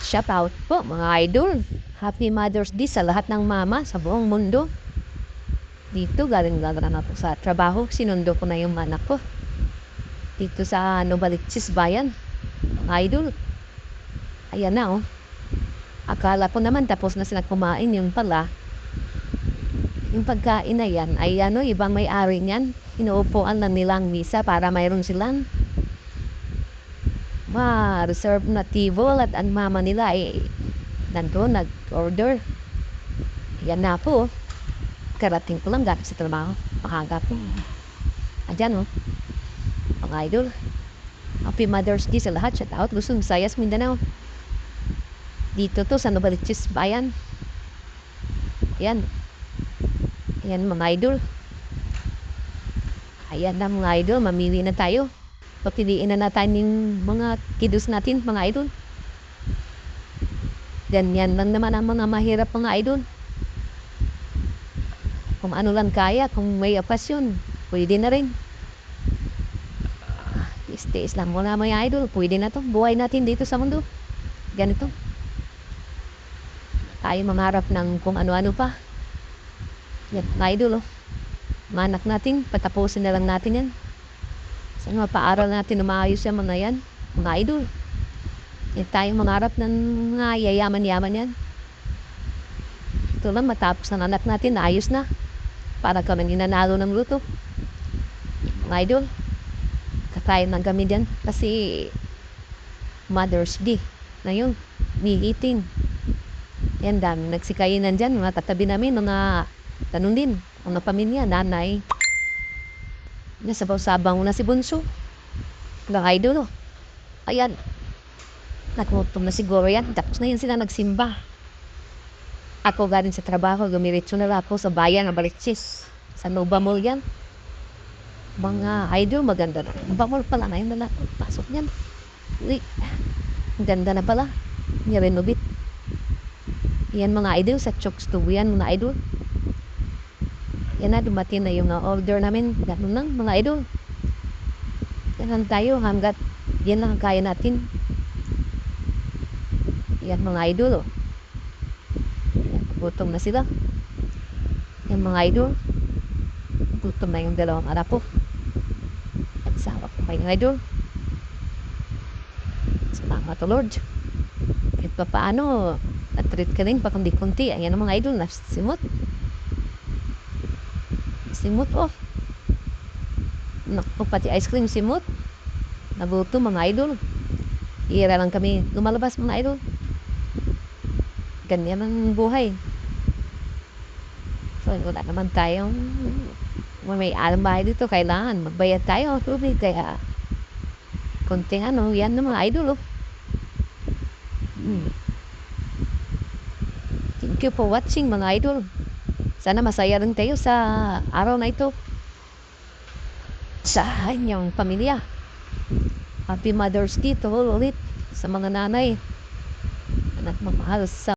Shout out po mga idol. Happy Mother's Day sa lahat ng mama sa buong mundo. Dito galing na po sa trabaho. Sinundo ko na yung anak ko. Dito sa Novaliches Bayan. Mga idol. Ayan na oh. Akala ko naman tapos na sila kumain. Yung pala, yung pagkain na yan ay ibang may-ari niyan. Inuupuan na nilang misa para mayroon silang reserve na table at ang mama nila ay nandun nag-order. Yan na po. Karating ko lang galing sa trabaho. Makaga po. Andyan mga idol. Happy Mother's Day sa lahat. Shout out Luzon, Visayas, Mindanao. Dito to sa Novaliches Bayan. Ayan. Ayan mga idol. Ayan na mga idol. Mamili na tayo. Papiliin na natin yung mga kiddos natin, mga idol. Ganyan lang naman ang mga mahirap, mga idol. Kung ano lang kaya, kung may pasyon, pwede na rin. Tiis lang muna mga idol. Pwede na to. Buhay natin dito sa mundo. Ganito. Tayo mamarap ng kung ano-ano pa. Yan, mga idol Mga anak natin, patapusin na lang natin yan. Sana mapaaral natin na maayos yung mga yan. Mga idol. Yan tayong mangarap ng mga yayaman-yaman yan. Ito lang matapos ng anak natin na ayos na. Para kami ninanalo ng luto. Mga idol. Katayin ng kami dyan. Kasi Mother's Day na yun. May 18. Yan dami. Nagsikayinan dyan. Mga tatabi namin. Mga tanong din. Mga pamilya. Nanay. Nasabaw-sabaw na si Bunso. Mga idol Ayan. Nagmutom na siguro yan. Tapos na yan sila nagsimba. Ako galing sa trabaho. Gumiritso na ako sa bayan ng Novaliches. Sa Nova Mall yan. Mga idol maganda na. Nova Mall pala na yun na pasok yan. Uy. Ang ganda na pala. Nirenovate. Yan mga idol. Sa Chokes to yan mga idol. Yan na, dumating na yung order namin. Ganun lang, mga idol. Yan lang tayo hanggat yan lang ang kaya natin. Yan mga idol Yan, gutom na sila. Yan mga idol. Gutom na yung dalawang anak ko. At sawa ko kayo mga idol. Salamat to Lord. Kahit pa paano, na-treat ka rin pa kundi-kunti. Ayan ang mga idol, nasimot. Simot Naku, pati ice cream simot. Nabuto mga idol. Hira lang kami lumalabas mga idol. Ganyan ang buhay. So wala naman tayong may alam bahay dito. Kailangan magbayad tayo ng tubig. Kaya konting yan ng mga idol Thank you for watching mga idol. Sana masaya rin tayo sa araw na ito sa inyong pamilya. Happy Mother's Day to all ulit sa mga nanay na nagmamahal sa